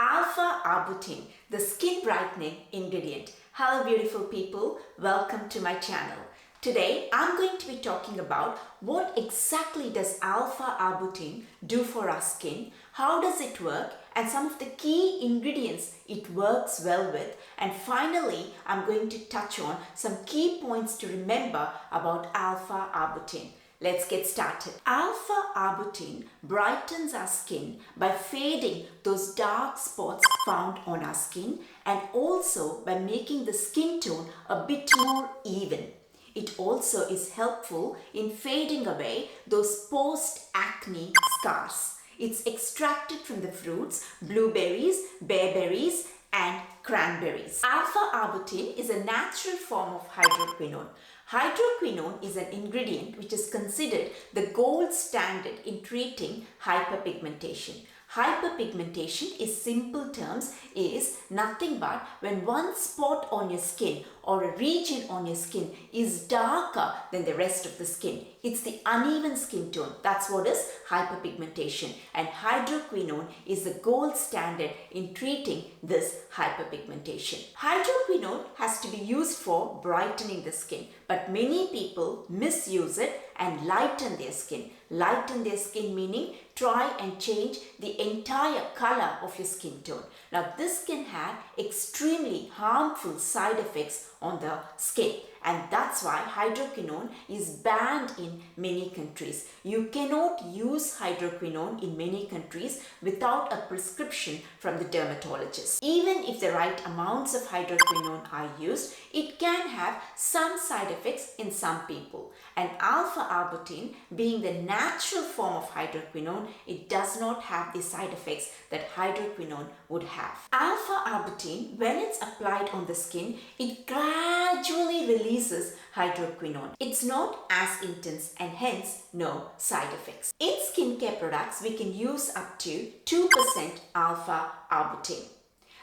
Alpha-arbutin, the skin brightening ingredient. Hello beautiful people, welcome to my channel. Today I'm going to be talking about what exactly does alpha-arbutin do for our skin, how does it work, and some of the key ingredients it works well with. And finally, I'm going to touch on some key points to remember about alpha-arbutin. Let's get started. Alpha-arbutin brightens our skin by fading those dark spots found on our skin and also by making the skin tone a bit more even. It also is helpful in fading away those post-acne scars. It's extracted from the fruits, blueberries, bearberries, and cranberries. Alpha-arbutin is a natural form of hydroquinone. Hydroquinone is an ingredient which is considered the gold standard in treating hyperpigmentation. Hyperpigmentation, in simple terms, is nothing but when one spot on your skin or a region on your skin is darker than the rest of the skin. It's the uneven skin tone. That's what is hyperpigmentation. And hydroquinone is the gold standard in treating this hyperpigmentation. Hydroquinone has to be used for brightening the skin, but many people misuse it and lighten their skin. Lighten their skin meaning try and change the entire color of your skin tone. Now this can have extremely harmful side effects on the skin, and that's why hydroquinone is banned in many countries. You cannot use hydroquinone in many countries without a prescription from the dermatologist. Even if the right amounts of hydroquinone are used, it can have some side effects in some people. And alpha-arbutin, being the natural form of hydroquinone, it does not have the side effects that hydroquinone would have. Alpha-arbutin, when it's applied on the skin, it gradually releases hydroquinone. It's not as intense and hence no side effects. In skincare products, we can use up to 2% alpha-arbutin.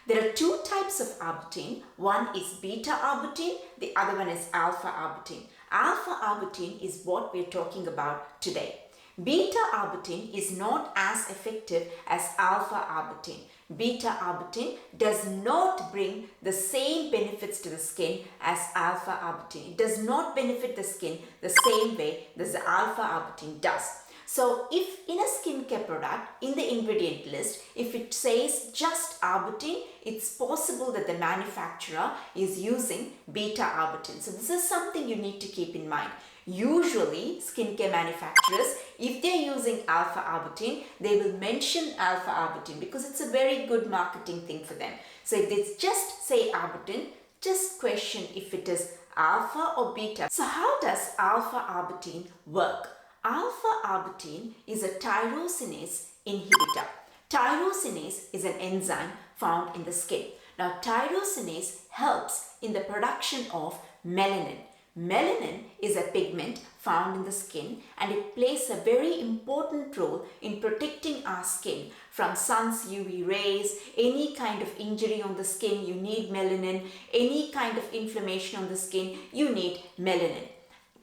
There are two types of arbutin. One is beta-arbutin, the other one is alpha-arbutin. Alpha-arbutin is what we're talking about today. Beta-arbutin is not as effective as alpha-arbutin. Beta-arbutin does not bring the same benefits to the skin as alpha-arbutin. It does not benefit the skin the same way that the alpha-arbutin does. So if in a skincare product, in the ingredient list, if it says just arbutin, it's possible that the manufacturer is using beta-arbutin. So this is something you need to keep in mind. Usually, skincare manufacturers, if they're using alpha-arbutin, they will mention alpha-arbutin because it's a very good marketing thing for them. So if they just say arbutin, just question if it is alpha or beta. So how does alpha-arbutin work? Alpha-arbutin is a tyrosinase inhibitor. Tyrosinase is an enzyme found in the skin. Now, tyrosinase helps in the production of melanin. Melanin is a pigment found in the skin and it plays a very important role in protecting our skin from sun's UV rays, any kind of injury on the skin, you need melanin, any kind of inflammation on the skin, you need melanin.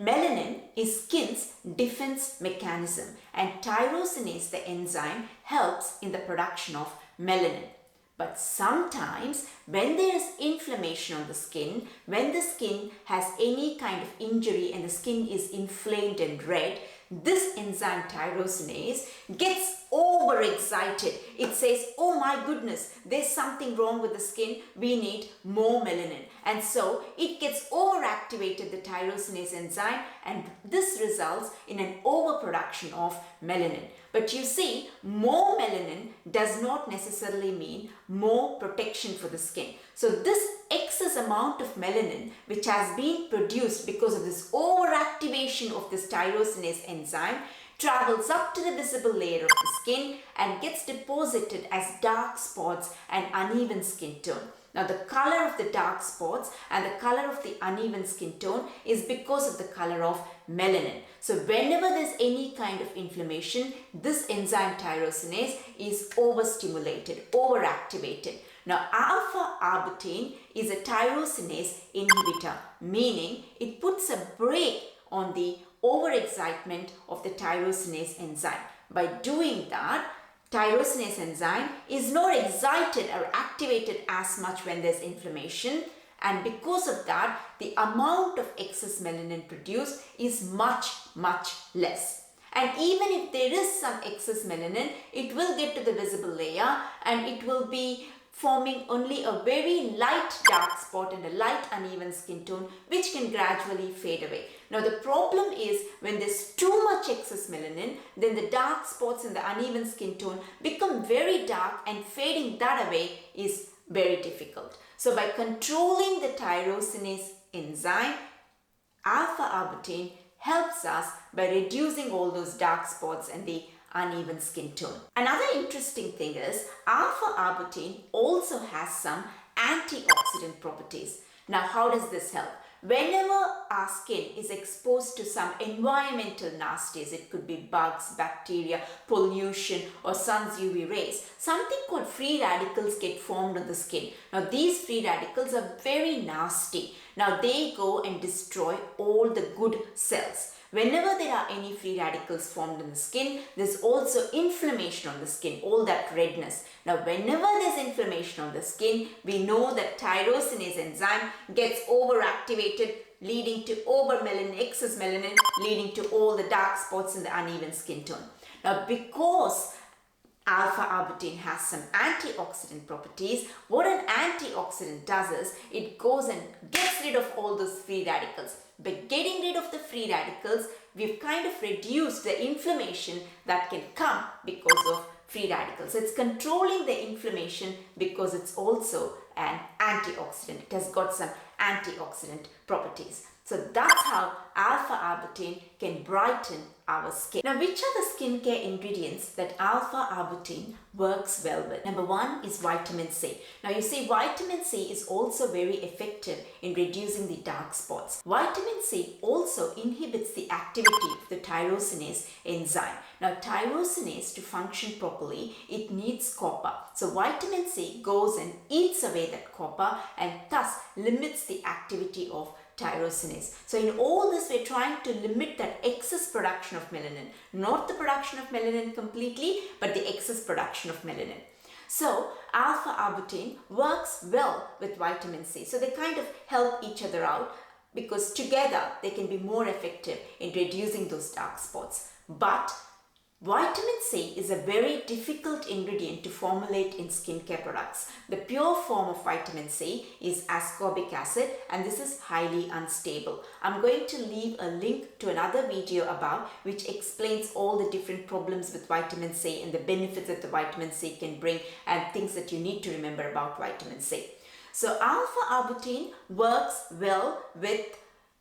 Melanin is skin's defense mechanism and tyrosinase, the enzyme, helps in the production of melanin. But sometimes when there is inflammation on the skin, when the skin has any kind of injury and the skin is inflamed and red, this enzyme tyrosinase gets overexcited. It says, oh my goodness, there's something wrong with the skin, we need more melanin. And so it gets overactivated, the tyrosinase enzyme, and this results in an overproduction of melanin. But you see, more melanin does not necessarily mean more protection for the skin. So this excess amount of melanin which has been produced because of this overactivation of this tyrosinase enzyme travels up to the visible layer of the skin and gets deposited as dark spots and uneven skin tone. Now the color of the dark spots and the color of the uneven skin tone is because of the color of melanin. So whenever there's any kind of inflammation, this enzyme tyrosinase is overstimulated, overactivated. Now alpha-arbutin is a tyrosinase inhibitor, meaning it puts a brake on the overexcitement of the tyrosinase enzyme. By doing that, tyrosinase enzyme is not excited or activated as much when there's inflammation, and because of that, the amount of excess melanin produced is much less. And even if there is some excess melanin, it will get to the visible layer and it will be forming only a very light dark spot and a light uneven skin tone, which can gradually fade away. Now the problem is when there's too much excess melanin, then the dark spots and the uneven skin tone become very dark, and fading that away is very difficult. So by controlling the tyrosinase enzyme, alpha-arbutin helps us by reducing all those dark spots and the uneven skin tone. Another interesting thing is alpha-arbutin also has some antioxidant properties. Now how does this help? Whenever our skin is exposed to some environmental nasties, it could be bugs, bacteria, pollution, or sun's UV rays, something called free radicals get formed on the skin. Now these free radicals are very nasty. Now they go and destroy all the good cells. Whenever there are any free radicals formed in the skin, there's also inflammation on the skin, all that redness. Now, whenever there's inflammation on the skin, we know that tyrosinase enzyme gets overactivated, leading to overmelanin, excess melanin, leading to all the dark spots and the uneven skin tone. Now, because alpha-arbutin has some antioxidant properties, what an antioxidant does is it goes and gets rid of all those free radicals. By getting rid of the free radicals, we've kind of reduced the inflammation that can come because of free radicals. It's controlling the inflammation because it's also an antioxidant. It has got some antioxidant properties. So that's how alpha-arbutin can brighten our skin. Now, which are the skincare ingredients that alpha-arbutin works well with? Number one is vitamin C. Now, you see, vitamin C is also very effective in reducing the dark spots. Vitamin C also inhibits the activity of the tyrosinase enzyme. Now, tyrosinase, to function properly, it needs copper. So, vitamin C goes and eats away that copper and thus limits the activity of tyrosinase. So in all this, we're trying to limit that excess production of melanin, not the production of melanin completely, but the excess production of melanin. So alpha-arbutin works well with vitamin C. So they kind of help each other out because together they can be more effective in reducing those dark spots. But vitamin C is a very difficult ingredient to formulate in skincare products. The pure form of vitamin C is ascorbic acid, and this is highly unstable. I'm going to leave a link to another video above which explains all the different problems with vitamin C and the benefits that the vitamin C can bring and things that you need to remember about vitamin C. So alpha-arbutin works well with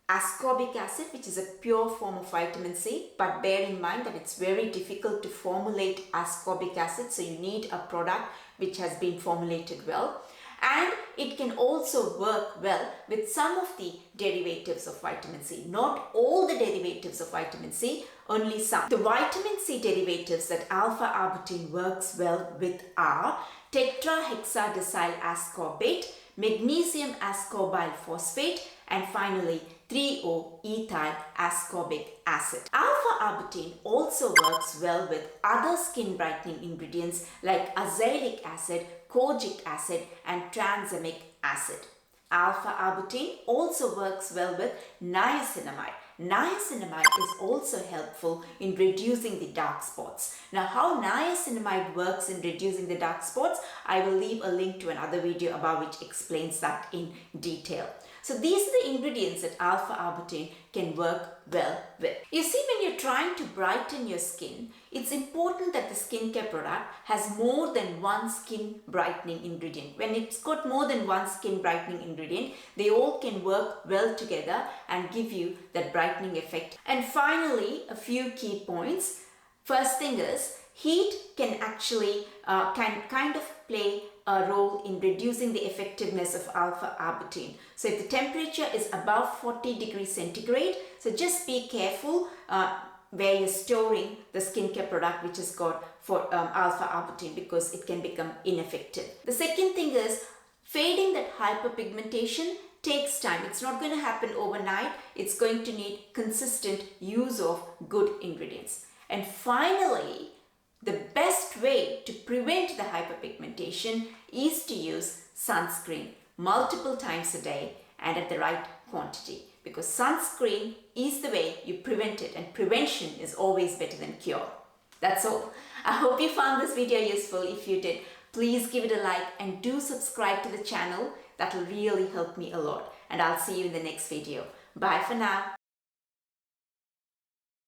ascorbic acid, which is a pure form of vitamin C, but bear in mind that it's very difficult to formulate ascorbic acid, so you need a product which has been formulated well. And it can also work well with some of the derivatives of vitamin C. Not all the derivatives of vitamin C, only some. The vitamin C derivatives that alpha-arbutin works well with are tetrahexadecyl ascorbate, magnesium ascorbyl phosphate, and finally 3-O-ethyl ascorbic acid. Alpha-arbutin also works well with other skin brightening ingredients like azelaic acid, kojic acid, and tranexamic acid. Alpha-arbutin also works well with niacinamide. Niacinamide is also helpful in reducing the dark spots. Now, how niacinamide works in reducing the dark spots, I will leave a link to another video above which explains that in detail. So these are the ingredients that alpha-arbutin can work well with. You see, when you're trying to brighten your skin, it's important that the skincare product has more than one skin brightening ingredient. When it's got more than one skin brightening ingredient, they all can work well together and give you that brightening effect. And finally, a few key points. First thing is, heat can actually kind of play a role in reducing the effectiveness of alpha-arbutin. So if the temperature is above 40 degrees centigrade, so just be careful where you're storing the skincare product which is got for alpha-arbutin, because it can become ineffective. The second thing is, fading that hyperpigmentation takes time. It's not going to happen overnight. It's going to need consistent use of good ingredients. And finally, The best way to prevent the hyperpigmentation is to use sunscreen multiple times a day and at the right quantity, because sunscreen is the way you prevent it, and prevention is always better than cure. That's all. I hope you found this video useful. If you did, please give it a like and do subscribe to the channel. That will really help me a lot. And I'll see you in the next video. Bye for now.